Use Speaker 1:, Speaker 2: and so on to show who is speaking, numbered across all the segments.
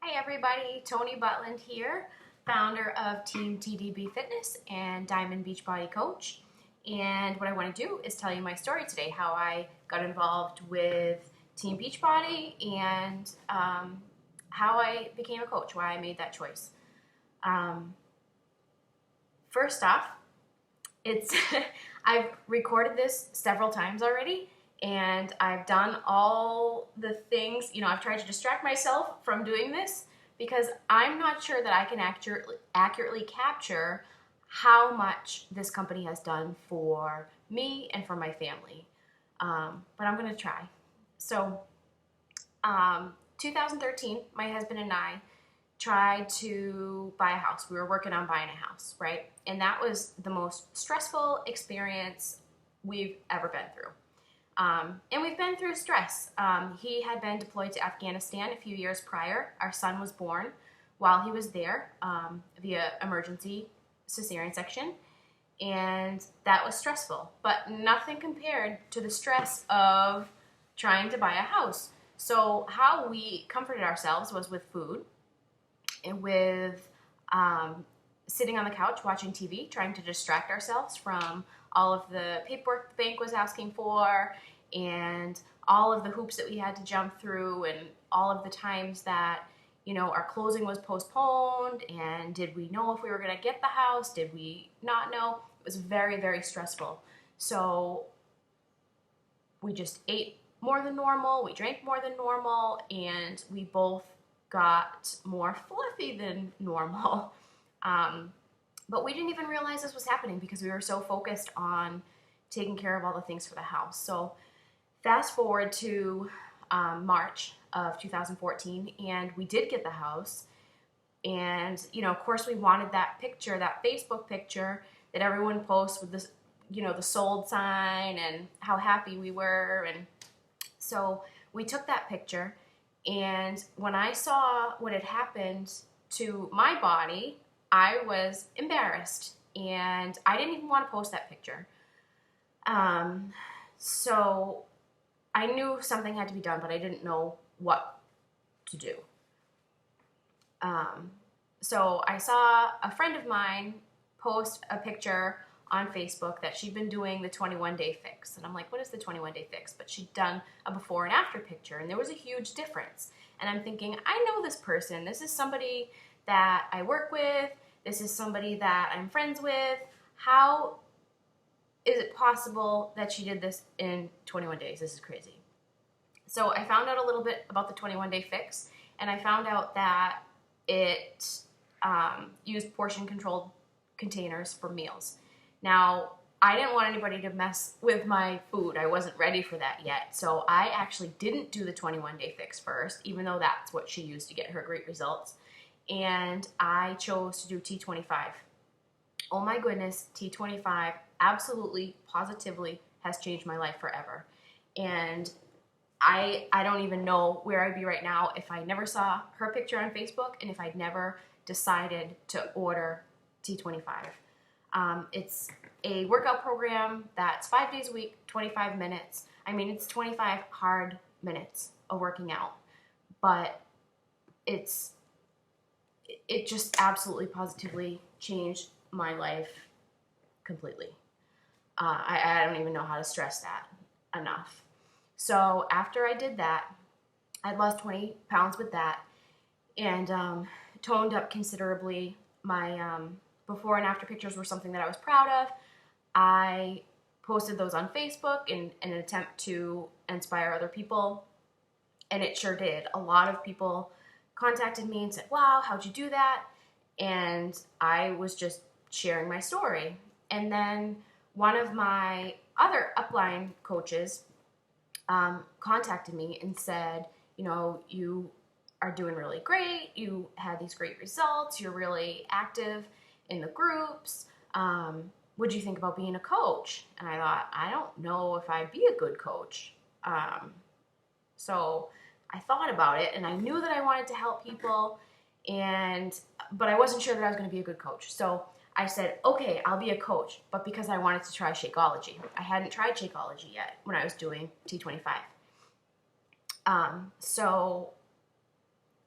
Speaker 1: Hi everybody, Tony Butland here, founder of Team TDB Fitness and Diamond Beachbody coach. And what I want to do is tell you my story today, how I got involved with Team Beachbody and how I became a coach, why I made that choice. First off, it's I've recorded this several times already, and I've done all the things, I've tried to distract myself from doing this because I'm not sure that I can accurately capture how much this company has done for me and for my family. But I'm going to try. So, 2013, my husband and I tried to buy a house. We were working on buying a house, right? And that was the most stressful experience we've ever been through. And we've been through stress. He had been deployed to Afghanistan a few years prior. Our son was born while he was there via emergency cesarean section. And that was stressful, but nothing compared to the stress of trying to buy a house. So how we comforted ourselves was with food and with sitting on the couch watching TV, trying to distract ourselves from all of the paperwork the bank was asking for and all of the hoops that we had to jump through and all of the times that, our closing was postponed and did we know if we were going to get the house? Did we not know? It was very, very stressful. So we just ate more than normal, we drank more than normal, and we both got more fluffy than normal. But we didn't even realize this was happening because we were so focused on taking care of all the things for the house. So fast forward to March of 2014, and we did get the house. And, of course, we wanted that picture, that Facebook picture that everyone posts with this, the sold sign and how happy we were. And so we took that picture. And when I saw what had happened to my body, I was embarrassed, and I didn't even want to post that picture. So I knew something had to be done, but I didn't know what to do. So I saw a friend of mine post a picture on Facebook that she'd been doing the 21-day fix. And I'm like, what is the 21-day fix? But she'd done a before and after picture, and there was a huge difference. And I'm thinking, I know this person. This is somebody that I work with. This is somebody that I'm friends with. How is it possible that she did this in 21 days? This is crazy. So I found out a little bit about the 21-day fix, and I found out that it used portion-controlled containers for meals. Now, I didn't want anybody to mess with my food. I wasn't ready for that yet. So I actually didn't do the 21-day fix first, even though that's what she used to get her great results. And I chose to do T25. Oh my goodness, T25 absolutely, positively has changed my life forever. And I don't even know where I'd be right now if I never saw her picture on Facebook and if I'd never decided to order T25. It's a workout program that's 5 days a week, 25 minutes. I mean, it's 25 hard minutes of working out, but it just absolutely positively changed my life completely. I don't even know how to stress that enough. So after I did that, I'd lost 20 pounds with that and toned up considerably. My before and after pictures were something that I was proud of. I posted those on Facebook in an attempt to inspire other people, and it sure did. A lot of people contacted me and said, wow, how'd you do that? And I was just sharing my story. And then one of my other upline coaches contacted me and said, you are doing really great. You had these great results. You're really active in the groups. Would you think about being a coach? And I thought, I don't know if I'd be a good coach. So I thought about it, and I knew that I wanted to help people, but I wasn't sure that I was going to be a good coach. So I said, okay, I'll be a coach, but because I wanted to try Shakeology. I hadn't tried Shakeology yet when I was doing T25. So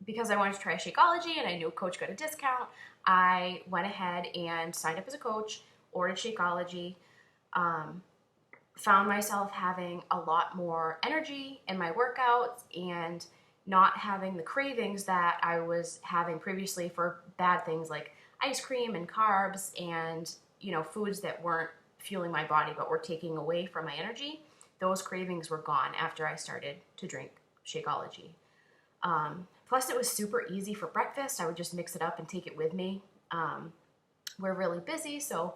Speaker 1: because I wanted to try Shakeology and I knew a coach got a discount, I went ahead and signed up as a coach, ordered Shakeology, found myself having a lot more energy in my workouts and not having the cravings that I was having previously for bad things like ice cream and carbs and, foods that weren't fueling my body but were taking away from my energy. Those cravings were gone after I started to drink Shakeology. Plus, it was super easy for breakfast. I would just mix it up and take it with me. We're really busy, so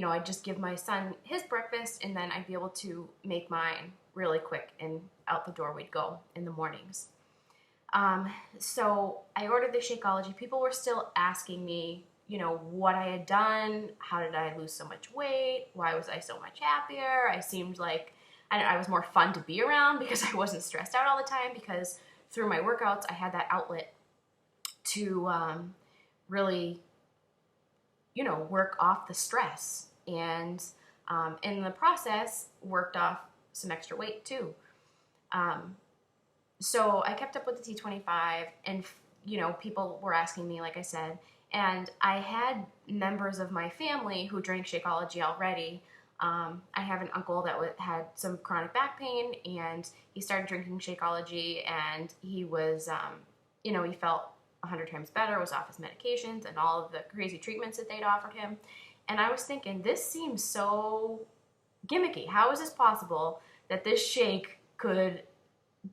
Speaker 1: I'd just give my son his breakfast, and then I'd be able to make mine really quick, and out the door we'd go in the mornings. So I ordered the Shakeology. People were still asking me, what I had done, how did I lose so much weight, why was I so much happier? I seemed like I was more fun to be around because I wasn't stressed out all the time, because through my workouts I had that outlet to really, work off the stress, and in the process worked off some extra weight too. So I kept up with the T25, and people were asking me, like I said, and I had members of my family who drank Shakeology already. I have an uncle that had some chronic back pain, and he started drinking Shakeology, and he was, he felt 100 times better, was off his medications and all of the crazy treatments that they'd offered him. And I was thinking, this seems so gimmicky. How is this possible that this shake could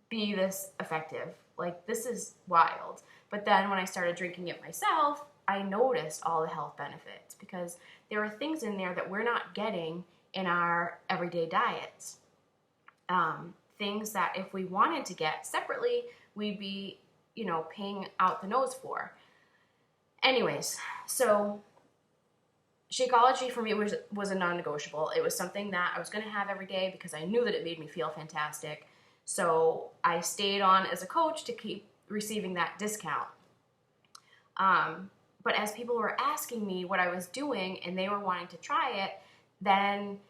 Speaker 1: be this effective? Like, this is wild. But then when I started drinking it myself, I noticed all the health benefits, because there are things in there that we're not getting in our everyday diets. Things that if we wanted to get separately, we'd be, paying out the nose for. Anyways, so Shakeology for me was a non-negotiable. It was something that I was going to have every day because I knew that it made me feel fantastic. So I stayed on as a coach to keep receiving that discount. But as people were asking me what I was doing and they were wanting to try it, then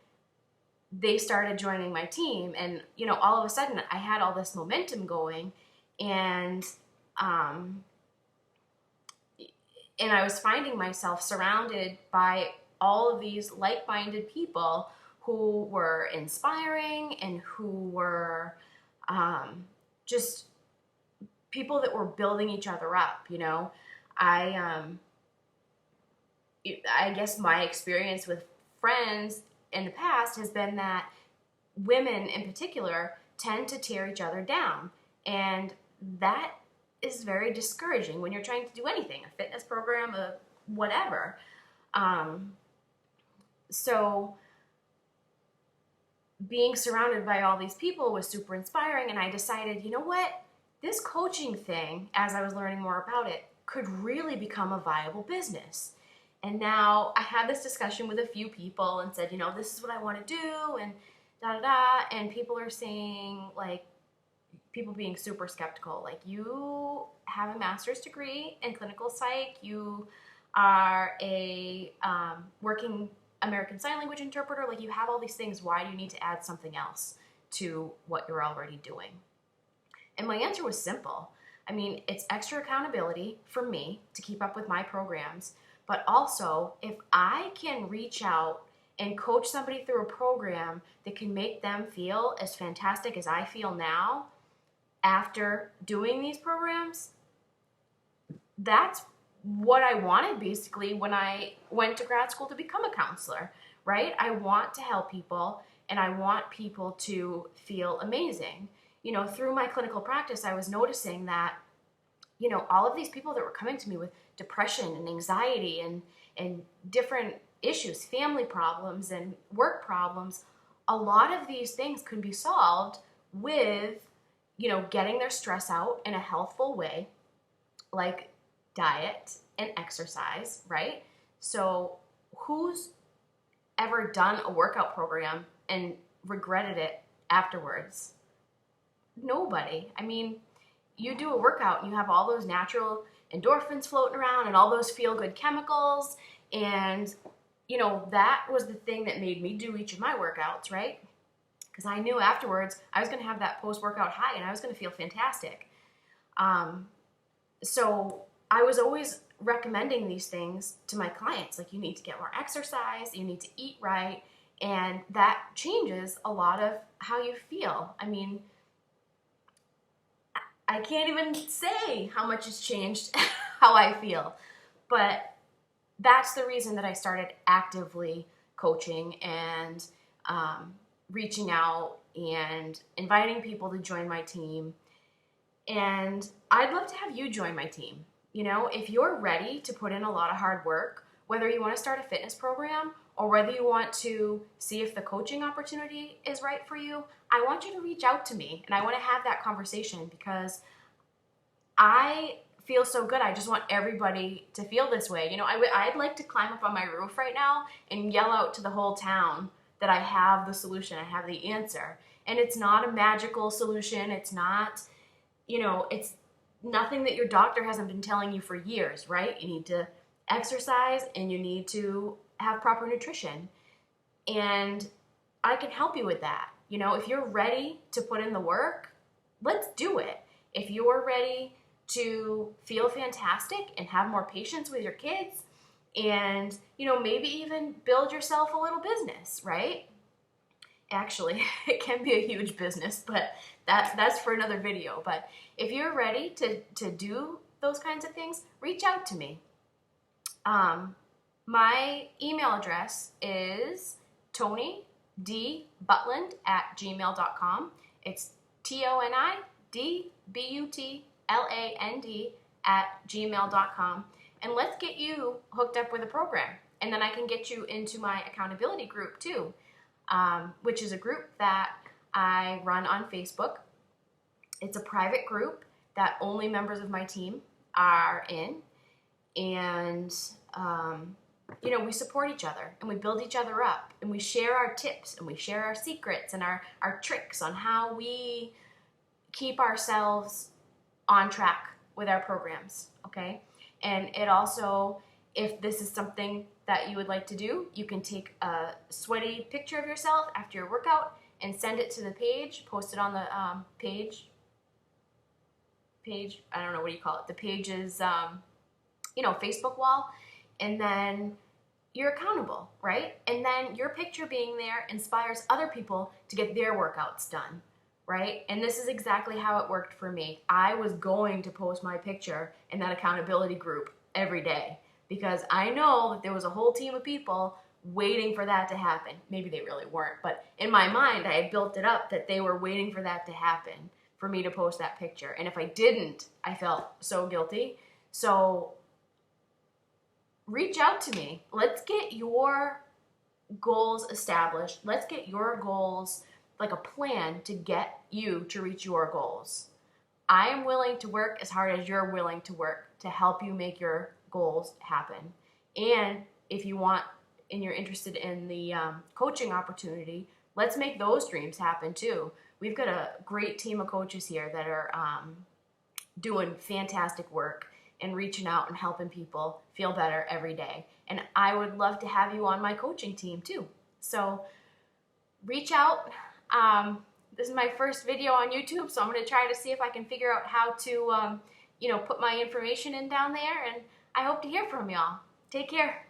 Speaker 1: they started joining my team. And, all of a sudden I had all this momentum going, and I was finding myself surrounded by all of these like-minded people who were inspiring and who were just people that were building each other up. I guess my experience with friends in the past has been that women in particular tend to tear each other down, and that is very discouraging when you're trying to do anything, a fitness program, a whatever. So being surrounded by all these people was super inspiring, and I decided, this coaching thing, as I was learning more about it, could really become a viable business. And now I had this discussion with a few people and said, this is what I want to do, and da-da-da, and people are saying, like, people being super skeptical, like, you have a master's degree in clinical psych, you are a working American Sign Language interpreter, like, you have all these things, why do you need to add something else to what you're already doing? And my answer was simple. I mean, it's extra accountability for me to keep up with my programs, but also if I can reach out and coach somebody through a program that can make them feel as fantastic as I feel now after doing these programs, that's what I wanted basically when I went to grad school to become a counselor, right? I want to help people, and I want people to feel amazing. Through my clinical practice, I was noticing that, all of these people that were coming to me with depression and anxiety and different issues, family problems and work problems, a lot of these things can be solved with, getting their stress out in a healthful way, like diet and exercise, right? So who's ever done a workout program and regretted it afterwards? Nobody. I mean, you do a workout and you have all those natural endorphins floating around and all those feel-good chemicals, and that was the thing that made me do each of my workouts, right? Because I knew afterwards I was going to have that post-workout high and I was going to feel fantastic. So I was always recommending these things to my clients. Like, you need to get more exercise, you need to eat right, and that changes a lot of how you feel. I mean, I can't even say how much has changed how I feel, but that's the reason that I started actively coaching and reaching out and inviting people to join my team. And I'd love to have you join my team. You know, if you're ready to put in a lot of hard work, whether you want to start a fitness program or whether you want to see if the coaching opportunity is right for you, I want you to reach out to me and I want to have that conversation, because I feel so good. I just want everybody to feel this way. You know, I'd like to climb up on my roof right now and yell out to the whole town that I have the solution, I have the answer. And it's not a magical solution. It's not, you know, it's nothing that your doctor hasn't been telling you for years, right? You need to exercise and you need to have proper nutrition. And I can help you with that. You know, if you're ready to put in the work, let's do it. If you're ready to feel fantastic and have more patience with your kids and, you know, maybe even build yourself a little business, right? Actually, it can be a huge business, but that's for another video. But if you're ready to do those kinds of things, reach out to me. My email address is tonydbutland@gmail.com. It's TONIDBUTLAND@gmail.com. And let's get you hooked up with a program. And then I can get you into my accountability group too, which is a group that I run on Facebook. It's a private group that only members of my team are in. And, you know, we support each other and we build each other up and we share our tips and we share our secrets and our tricks on how we keep ourselves on track with our programs, okay? And it also, if this is something that you would like to do, you can take a sweaty picture of yourself after your workout and send it to the page, post it on the page, I don't know, what do you call it? The page's, you know, Facebook wall, and then you're accountable, right? And then your picture being there inspires other people to get their workouts done, right? And this is exactly how it worked for me. I was going to post my picture in that accountability group every day because I know that there was a whole team of people waiting for that to happen. Maybe they really weren't, but in my mind, I had built it up that they were waiting for that to happen for me to post that picture. And if I didn't, I felt so guilty. So reach out to me. Let's get your goals established. Let's get your goals, like a plan to get you to reach your goals. I am willing to work as hard as you're willing to work to help you make your goals happen. And if you want and you're interested in the coaching opportunity, let's make those dreams happen too. We've got a great team of coaches here that are doing fantastic work and reaching out and helping people feel better every day. And I would love to have you on my coaching team too. So reach out. This is my first video on YouTube, so I'm going to try to see if I can figure out how to, you know, put my information in down there. And I hope to hear from y'all. Take care.